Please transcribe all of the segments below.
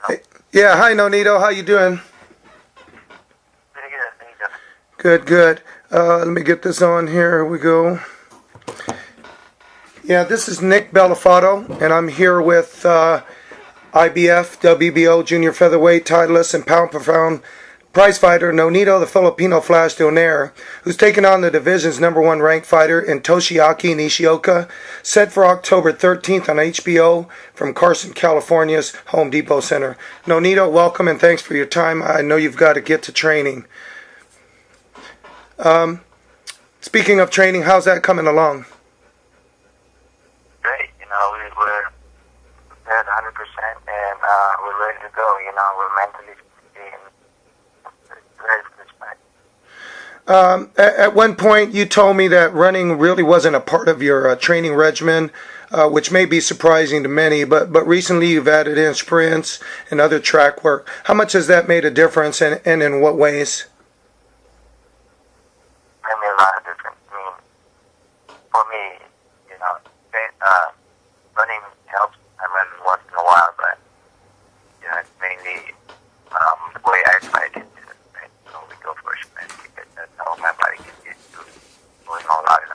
Hey, yeah, hi Nonito, how you doing? Pretty good. How you doing? Good, good. Let me get this on here. Here we go. Yeah, this is Nick Bellafatto, and I'm here with IBF, WBO Junior Featherweight titlist and pound for pound prizefighter Nonito the Filipino Flash Donaire, who's taking on the division's #1 ranked fighter in Toshiaki Nishioka, set for October 13th on HBO from Carson, California's Home Depot Center. Nonito, welcome and thanks for your time. I know you've got to get to training. Speaking of training, how's that coming along? Great. We're prepared 100%, and we're ready to go. We're mentally being ready for this fight. At one point, you told me that running really wasn't a part of your training regimen, which may be surprising to many, but recently you've added in sprints and other track work. How much has that made a difference, and in what ways? Made me a lot of difference. For me, running helps. I run once in a while, but it's mainly the way I fight it. Right? So we go for a sprint because that's how my body gets used to going all out in the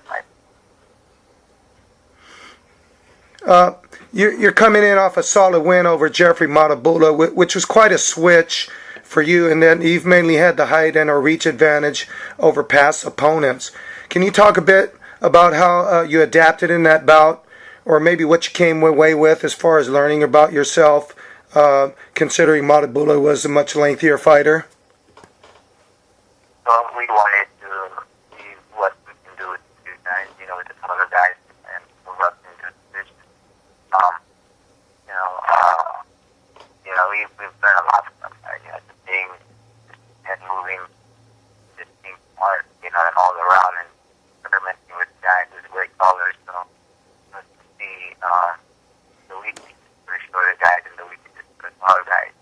fight. You're coming in off a solid win over Jeffrey Matabula, which was quite a switch for you, and then you've mainly had the height and a reach advantage over past opponents. Can you talk a bit about how you adapted in that bout, or maybe what you came away with as far as learning about yourself, considering Matabula was a much lengthier fighter? So we wanted to see what we can do with the two guys, with the taller guys, and move up into the position. We've done a lot of stuff. Just being and moving, just being smart, and all around, and experimenting with guys who's way taller. So let's see the weaknesses for shorter guys and the weaknesses for taller guys.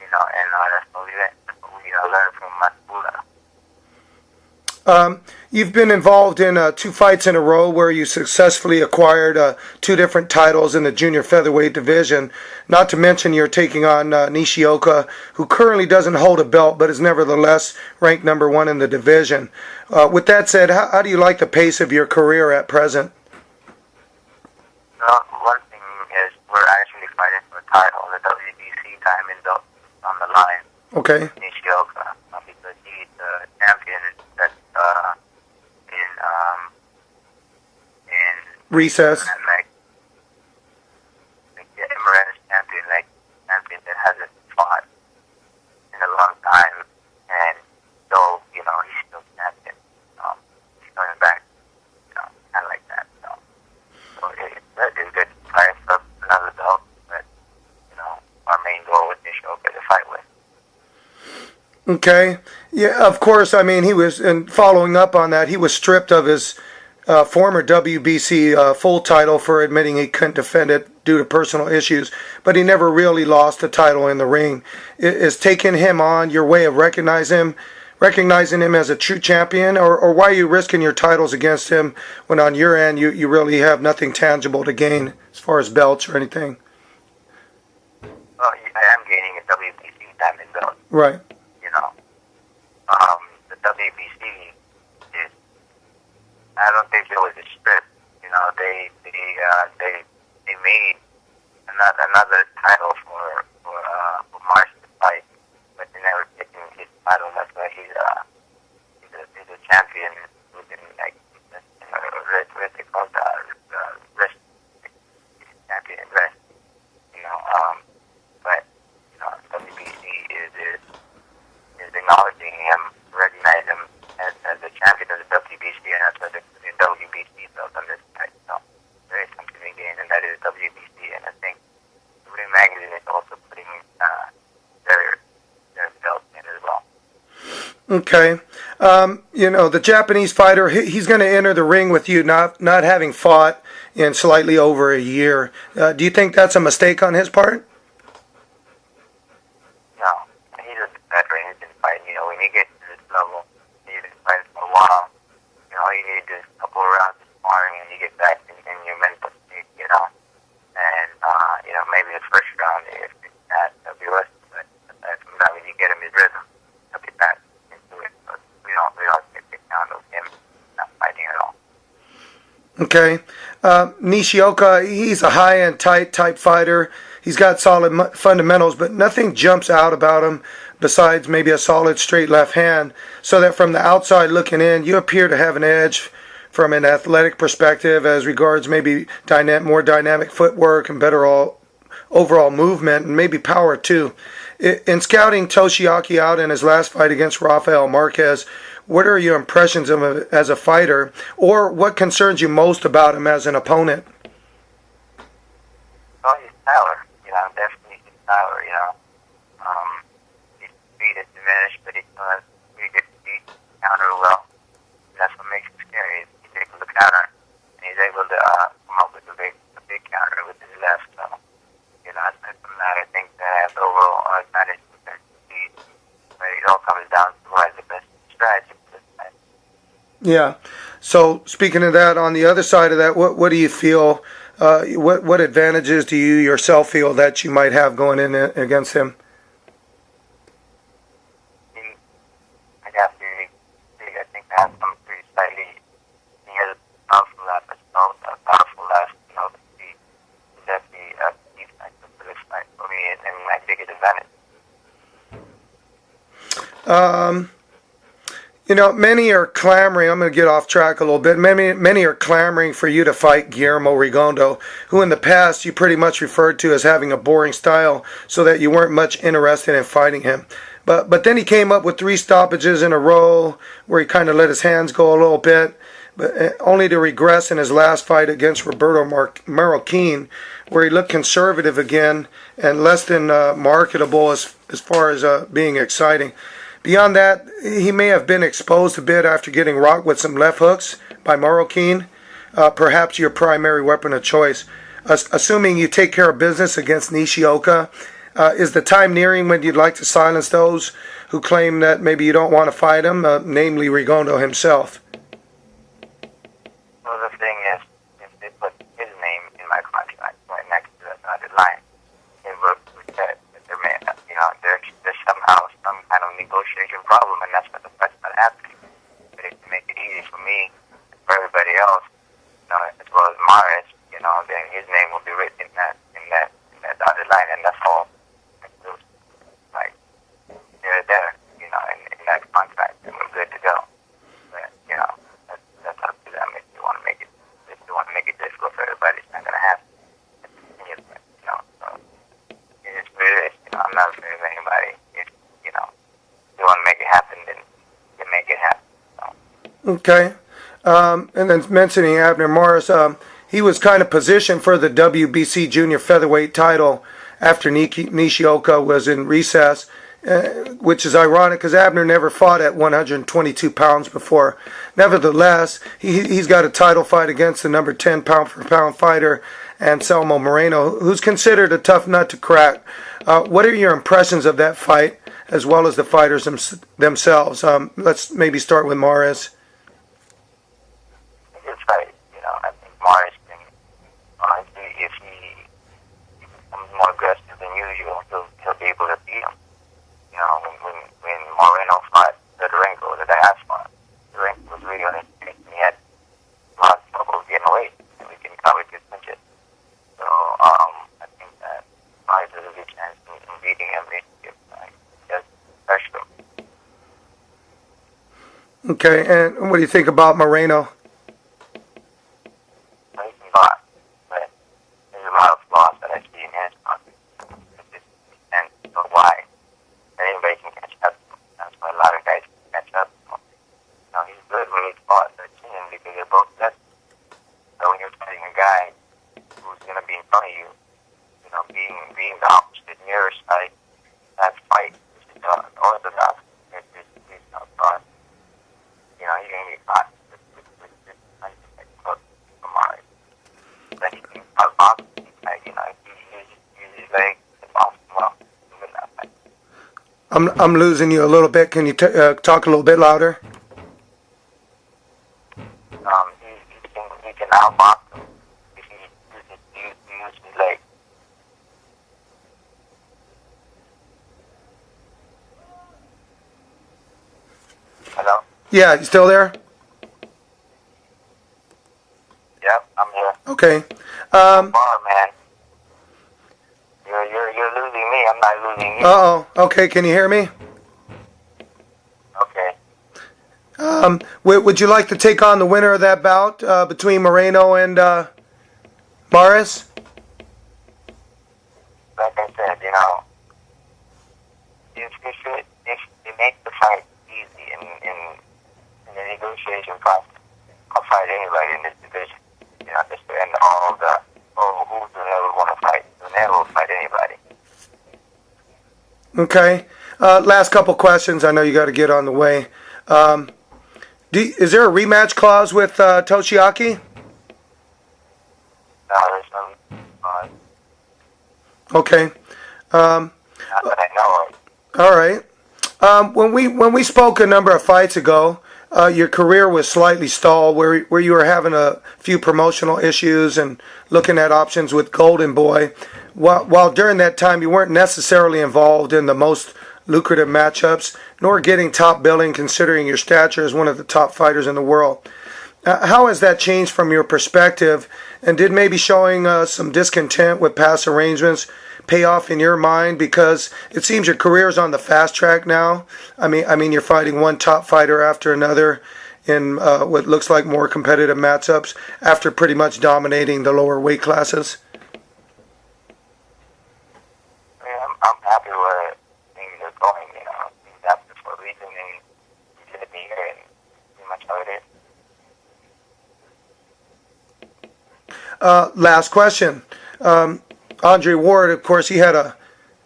And that's what we learned from Matula. You've been involved in 2 fights in a row where you successfully acquired 2 different titles in the junior featherweight division. Not to mention you're taking on Nishioka, who currently doesn't hold a belt but is nevertheless ranked #1 in the division. With that said, how do you like the pace of your career at present? One thing is we're actually fighting for a title, the WBC diamond belt on the line. Okay. Nishioka, because he's the champion that's in Recess. The Emirates champion, champion that hasn't fought in a long time, and so he's still champion. He's coming back, kind of like that. So it's good fighting for another belt, but our main goal with Nishioka to fight with. Okay. Yeah, of course. I mean, he was, and following up on that, he was stripped of his former WBC full title for admitting he couldn't defend it due to personal issues, but he never really lost the title in the ring. Is taking him on your way of recognizing him as a true champion, or why are you risking your titles against him when on your end you really have nothing tangible to gain as far as belts or anything? Well, I am gaining a WBC diamond belt. Right. The WBC is, I don't think it was a strip. They made another title for Marsh to fight, but they never taken his title. That's why he's a champion within they call rest champion in rest. But WBC is acknowledging him, recognizing him as the champion of the WBC, and that's why the WBC belt on this side. So there is something to gain, and that is WBC. And I think the Ring Magazine is also putting their belt in as well. Okay. The Japanese fighter, he's going to enter the ring with you, not having fought in slightly over a year. Do you think that's a mistake on his part? No, he's a veteran. He's been fighting. When you get to this level, he's been fighting for a while. All you need to do is a couple of rounds of sparring, and you get back in your mental state. And maybe the first round, if it's that, Okay. Nishioka, he's a high-end tight type fighter. He's got solid fundamentals, but nothing jumps out about him besides maybe a solid straight left hand. So that from the outside looking in, you appear to have an edge from an athletic perspective as regards maybe more dynamic footwork and better overall movement and maybe power too. In scouting Toshiaki out in his last fight against Rafael Marquez, what are your impressions of him as a fighter, or what concerns you most about him as an opponent? Well, his power, definitely his power, his speed is diminished, but he still has pretty good speed, counter well. That's what makes him scary. He's able to counter, and he's able to come up with a big counter with his left. So, aside from that, I think that has overall advantage compared to speed. But it all comes down to who has the best strategy for this time. Yeah. So speaking of that, on the other side of that, what do you feel? What advantages do you yourself feel that you might have going in against him? I think I have some pretty slightly. He has a powerful left, a powerful left. Speed is definitely a key factor for this fight for me, and my biggest advantage. Many are clamoring. I'm going to get off track a little bit. Many are clamoring for you to fight Guillermo Rigondeaux, who in the past you pretty much referred to as having a boring style, so that you weren't much interested in fighting him. But then he came up with 3 stoppages in a row, where he kind of let his hands go a little bit, but only to regress in his last fight against Roberto Marroquin, where he looked conservative again and less than marketable as far as being exciting. Beyond that, he may have been exposed a bit after getting rocked with some left hooks by Marroquin, perhaps your primary weapon of choice. Assuming you take care of business against Nishioka, is the time nearing when you'd like to silence those who claim that maybe you don't want to fight him, namely Rigondeaux himself? Well, the thing is, if they put his name in my contract right next to the dotted line, it looks that there's somehow some kind of negotiation problem, and that's what that's not happening. But if you make it easy for me, for everybody else, as well as Maris, then his name will be written in that dotted line, and that's all. Like they're there, in that contract, and we're good to go. But that's up to them if you want to make it. If you want to make it difficult for everybody, it's not going to happen. So it is what it is. I'm not afraid of anybody. If you want to make it happen, then you make it happen. So. Okay. And then mentioning Abner Morris, he was kind of positioned for the WBC junior featherweight title after Nishioka was in recess, which is ironic because Abner never fought at 122 pounds before. Nevertheless, he's got a title fight against the number 10 pound-for-pound fighter, Anselmo Moreno, who's considered a tough nut to crack. What are your impressions of that fight, as well as the fighters themselves? Let's maybe start with Morris. Good fight. I think Morris can, if he becomes more aggressive than usual, he'll be able to beat him. When Moreno fought the last fought, Durango was really on his feet, and he had a lot of trouble getting away, and we can cover good punches. So, I think that Morris has a good chance in beating him if he does pressure him. Okay, and what do you think about Moreno? He can box, but there's a lot of flaws that I see in his boxing. And so why? Anybody can catch up. That's why a lot of guys can catch up. He's good when he's fought 13 because they're both good. So when you're fighting a guy who's going to be in front of you, being the opposite mirror side, that fight, which is orthodox, it's not fun. You're going to get caught with from Mars. That he can box, he uses his legs to box him well. I'm losing you a little bit. Can you talk a little bit louder? He can outbox him if he uses his legs. Hello? Yeah, you still there? Yeah. Okay. Bar, man. You're losing me. I'm not losing you. Uh-oh. Okay, can you hear me? Okay. Would you like to take on the winner of that bout between Moreno and Maris? Like I said, you know, if they make the fight easy in the negotiation process, I'll fight anybody in this division. You know, just to end all the, who Donaire would want to fight. Donaire will fight anybody. Okay. Last couple questions. I know you got to get on the way. Is there a rematch clause with Toshiaki? No, there's no. Okay. Not that I know of. All right. When we spoke a number of fights ago, your career was slightly stalled, where you were having a few promotional issues and looking at options with Golden Boy. While during that time you weren't necessarily involved in the most lucrative matchups, nor getting top billing, considering your stature as one of the top fighters in the world. How has that changed from your perspective? And did maybe showing some discontent with past arrangements pay off in your mind? Because it seems your career is on the fast track now. I mean, you're fighting one top fighter after another in what looks like more competitive matchups after pretty much dominating the lower weight classes. I'm happy where things are going. You know, things happen for a reason, and you did it here, and pretty much how it is. Last question. Andre Ward, of course, he had a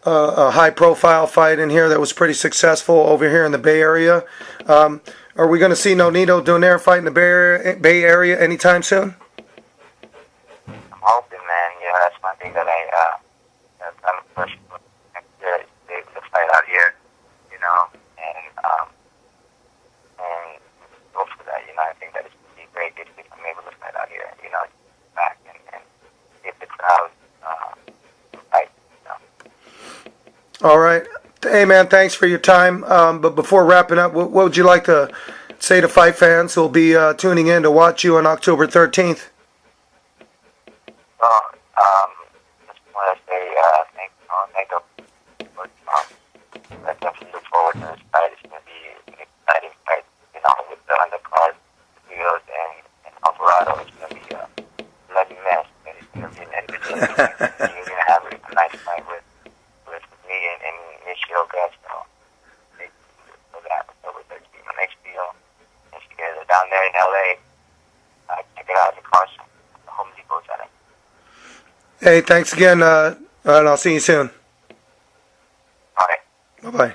high-profile fight in here that was pretty successful over here in the Bay Area. Are we going to see Nonito Donaire fight in the Bay Area anytime soon? I'm hoping, man. Yeah, that's one thing that I'm pushing for next year. They to fight out here, you know, and go for that. You know, I think that it's going to be great if I'm able to fight out here. You know, back and get the crowd fight. You know. All right. Hey, man, thanks for your time. But before wrapping up, what would you like to say to fight fans who will be tuning in to watch you on October 13th? Well, just want to say thank you. I definitely look forward to this fight. It's going to be an exciting fight, you know, with the undercard, Rios, and Alvarado. It's going to be a bloody mess. It's going to be an entertaining fight. You're going to have a nice fight with me and Nishioka. So that October 13th, my next deal. And you guys are down there in LA. Check it out at Carson, the Home Depot Center. Hey, thanks again, and I'll see you soon. All right. Bye-bye.